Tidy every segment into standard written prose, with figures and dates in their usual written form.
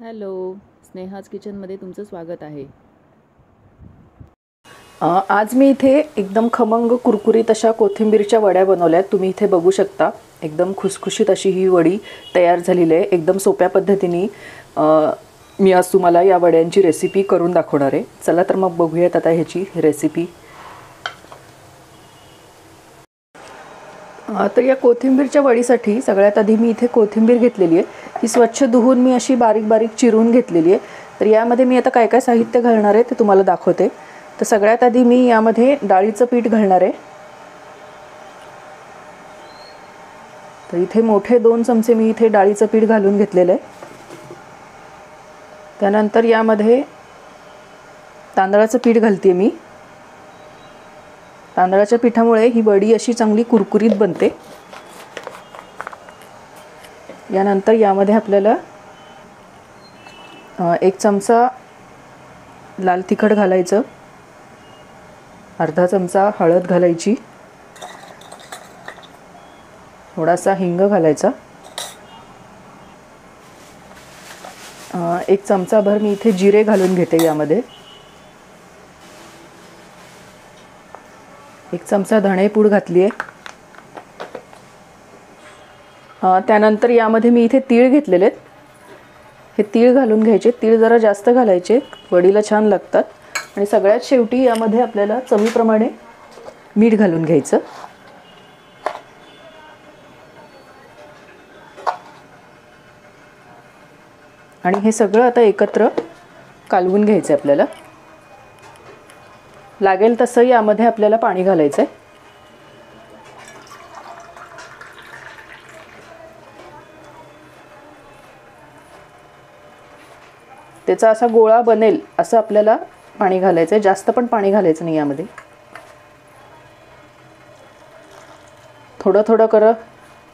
Hello, Sneha's किचनमध्ये तुमचं स्वागत आहे। आज मी इथे एकदम खमंग कुरकुरीत अशा कोथिंबीरच्या वड्या बनवल्यात। तुम्ही इथे बघू शकता एकदम खुसखुशीत अशी ही वडी तयार झालेली आहे। एकदम सोप्या पद्धतीने मी आज तुम्हाला या वड्यांची रेसिपी करून दाखवणार आहे। चला तर मग बघूयात आता ह्याची रेसिपी। तर या कोथिंबीरच्या वडीसाठी सगळ्यात आधी मी इथे कोथिंबीर घेतलेली आहे। ही स्वच्छ धुवून मी अशी बारीक बारीक चिरून घेतलेली आहे। तर यामध्ये मी आता काय काय साहित्य घालणार आहे ते तुम्हाला दाखवते। तर सगळ्यात आधी मी यामध्ये डाळीचं पीठ घालणार आहे। तर इथे मोठे 2 चमचे मी इथे डाळीचं पीठ घालून घेतलेलं आहे। त्यानंतर यामध्ये तांदळाचं पीठ घालते मी। तांदळाच्या पिठामुळे ही वडी अशी चांगली कुरकुरीत बनते। यानंतर यामध्ये आपल्याला 1 चमचा लाल तिखट घालायचं, अर्धा चमचा हळद घालायची, थोडासा हिंग घालायचा, 1 चमचाभर मी इथे जिरे घालून घेते यामध्ये, 1 चमचा धणेपूड घातली आहे। त्यानंतर यामध्ये मी इथे तीळ घेतलेले आहेत। हे तीळ घालून घ्यायचे। तीळ जरा जास्त घालायचे, वडीला छान लागतात। आणि सगळ्यात शेवटी यामध्ये आपल्याला चवीप्रमाणे मीठ घालून घ्यायचं। आणि हे सगळं आता एकत्र कालवून घ्यायचं आपल्याला। लागेल तसं यामध्ये आपल्याला पाणी घालायचं आहे। त्याचा असा गोळा बनेल असं आपल्याला पाणी घालायचं आहे। जास्त पण पाणी घालायचं नाही यामध्ये, थोडं थोडं करत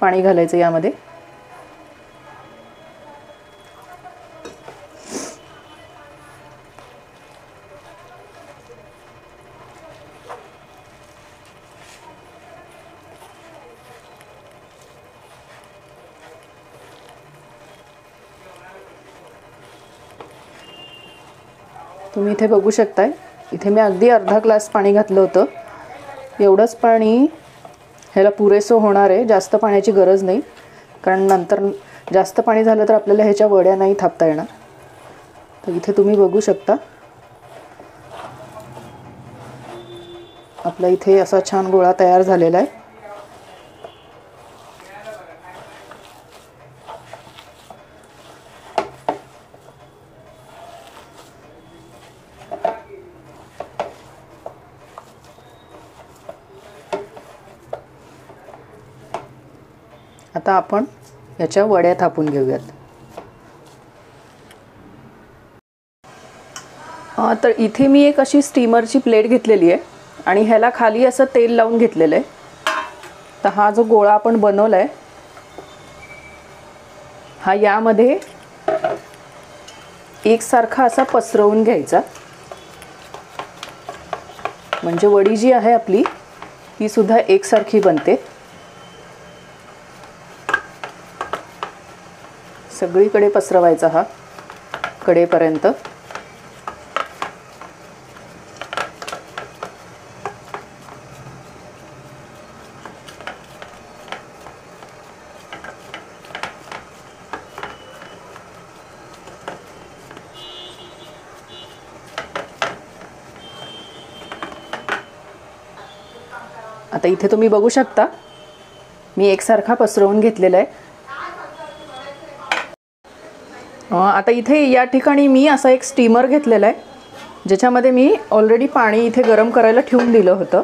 पाणी घालायचं यामध्ये। तुम्ही इथे बघू शकताय, इथे मी अगदी अर्धा ग्लास पाणी घातलं होतं। एवढंच पाणी ह्याला पुरेसं होणार आहे, जास्त पाण्याची गरज नाही। कारण नंतर जास्त पाणी झालं तर आपल्याला ह्याच्या वड्या नाही थापता येणार। तर इथे तुम्ही बघू शकता आपला इथे असा छान गोळा तयार झालेला आहे। आता आपण याच्या वड्या थापून घेऊयात। तर इथे मी एक अशी स्टीमरची प्लेट घेतलेली आहे आणि ह्याला खाली असं तेल लावून घेतलेलं आहे। तर हा जो गोळा आपण बनवला आहे हा यामध्ये एकसारखा असा पसरवून घ्यायचा, म्हणजे वडी जी आहे आपली ती सुद्धा एकसारखी बनते। सगळीकडे पसरवायचा हा कडेपर्यंत। आता इथे तुम्ही बघू शकता मी एकसारखा पसरवून घेतलेला आहे। आता इथे या ठिकाणी मी असा एक स्टीमर घेतलेला आहे, ज्याच्यामध्ये मी ऑलरेडी पाणी इथे गरम करायला ठेवून दिलं होतं।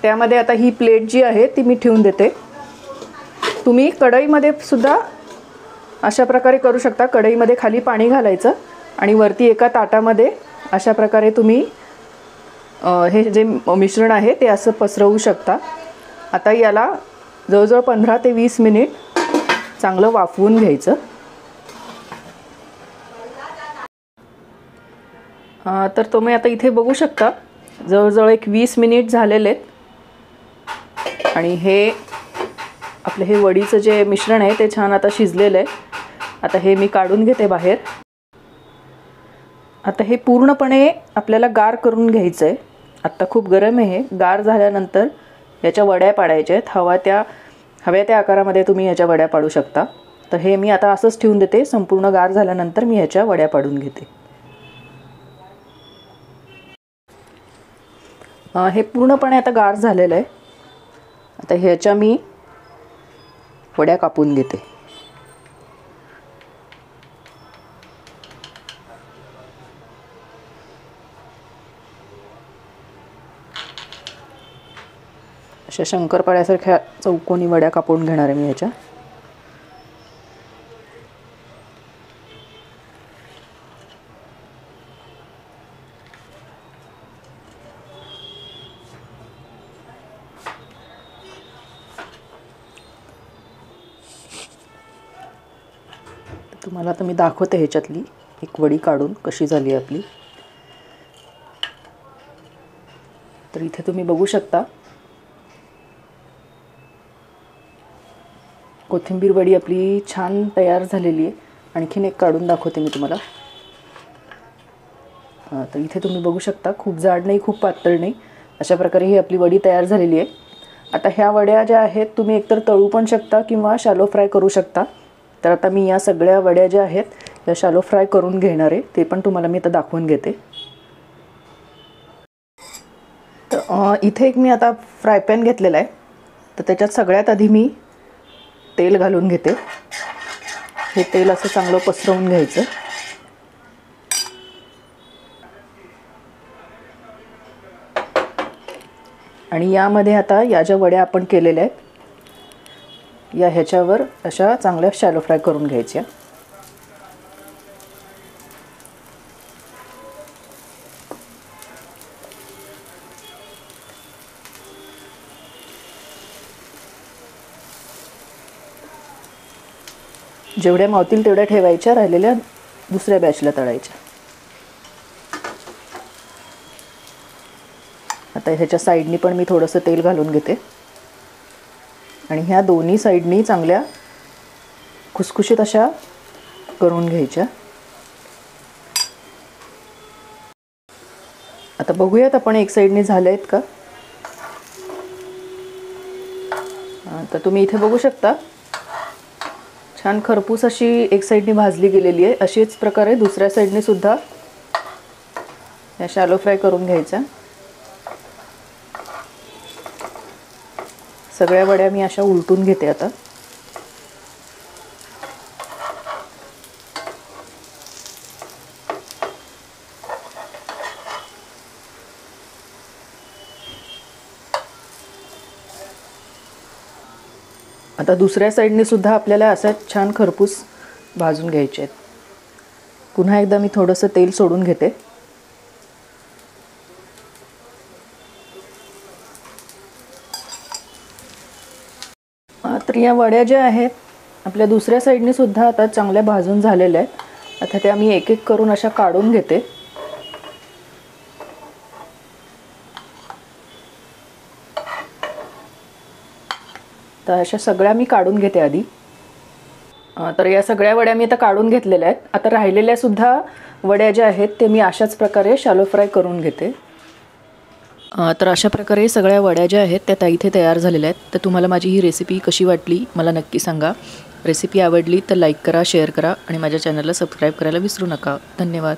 त्यामध्ये आता ही प्लेट जी आहे ती मी ठेवून देते। तुम्ही कढईमध्ये सुद्धा अशा प्रकारे करू शकता। कढईमध्ये खाली पाणी घालायचं आणि वरती एका ताटामध्ये अशा प्रकारे तुम्ही हे जे मिश्रण आहे ते असं पसरवू शकता। आता याला जवळजवळ 15 ते 20 मिनिट चांगलं वाफवून घ्यायचं। तर तुम्ही आता इथे बघू शकता जवळजवळ एक 20 मिनिट झालेले आहेत आणि हे आपलं हे वडीचं जे मिश्रण आहे ते छान आता शिजलेलं आहे। आता हे मी काढून घेते बाहेर। आता हे पूर्णपणे आपल्याला गार करून घ्यायचं आहे. आत्ता खूप गरम आहे. गार झाल्यानंतर याच्या वड्या पाडायच्या आहेत. हव्या त्या आकारामध्ये तुम्ही याच्या वड्या पाडू शकता. तर हे मी आता असंच ठेवून देते. संपूर्ण गार झाल्यानंतर मी ह्याच्या वड्या पाडून घेते. हे पूर्णपणे आता गार झालेलं आहे. आता ह्याच्या मी वड्या कापून घेते. अशा शंकरपाळ्यासारख्या चौकोनी वड्या कापून घेणार आहे मी ह्याच्या. तुम्हाला आता मी दाखवते ह्याच्यातली एक वडी काढून कशी झाली आपली. तर इथे तुम्ही बघू शकता कोथिंबीर वडी आपली छान तयार झालेली आहे. आणखीन एक काढून दाखवते मी तुम्हाला. तर इथे तुम्ही बघू शकता खूप जाड नाही खूप पातळ नाही अशा प्रकारे ही आपली वडी तयार झालेली आहे. आता ह्या वड्या ज्या आहेत तुम्ही एकतर तळू पण शकता किंवा शॅलो फ्राय करू शकता. तर आता मी या सगळ्या वड्या ज्या आहेत या शॅलो फ्राय करून घेणार आहे. ते पण तुम्हाला मी आता दाखवून घेते. तर इथे एक मी आता फ्राय पॅन घेतलेला आहे. तर त्याच्यात सगळ्यात आधी मी तेल घालून घेते. हे तेल असं चांगलं पसरवून घ्यायचं. आणि यामध्ये आता या ज्या वड्या आपण केलेल्या आहेत या ह्याच्यावर अशा चांगल्या शॅलो फ्राय करून घ्यायच्या. जेवढ्या मावतील तेवढ्या ठेवायच्या. राहिलेल्या दुसऱ्या बॅचला तळायच्या. आता ह्याच्या साईडनी पण मी थोडंसं तेल घालून घेते. आणि ह्या दोन्ही साईडनी चांगल्या खुसखुशीत अशा करून घ्यायच्या. आता बघूयात आपण एक साईडनी झाल्या आहेत का. तर तुम्ही इथे बघू शकता छान खरपूस अशी एक साईडनी भाजली गेलेली आहे. अशीच प्रकारे दुसऱ्या साईडनी सुद्धा या शॅलो फ्राय करून घ्यायच्या. सगळ्या वड्या मी अशा उलटून घेते आता. आता दुसऱ्या साईडने सुद्धा आपल्याला असं छान खरपूस भाजून घ्यायचे आहेत. पुन्हा एकदा मी थोडंसं तेल सोडून घेते. तर या वड्या ज्या आहेत आपल्या दुसऱ्या साईडने सुद्धा आता चांगल्या भाजून झालेल्या आहेत. आता त्या मी एक एक करून अशा काढून घेते. तर अशा सगळ्या मी काढून घेते आधी. तर या सगळ्या वड्या मी आता काढून घेतलेल्या आहेत. आता राहिलेल्या सुद्धा वड्या ज्या आहेत ते मी अशाच प्रकारे शॅलो फ्राय करून घेते. तर अशा प्रकारे सगळ्या वड्या ज्या आहेत त्या इथे तयार झालेल्या आहेत. तर तुम्हाला माझी ही रेसिपी कशी वाटली मला नक्की सांगा. रेसिपी आवडली तर लाईक करा, शेअर करा आणि माझ्या चॅनलला सबस्क्राईब करायला विसरू नका. धन्यवाद.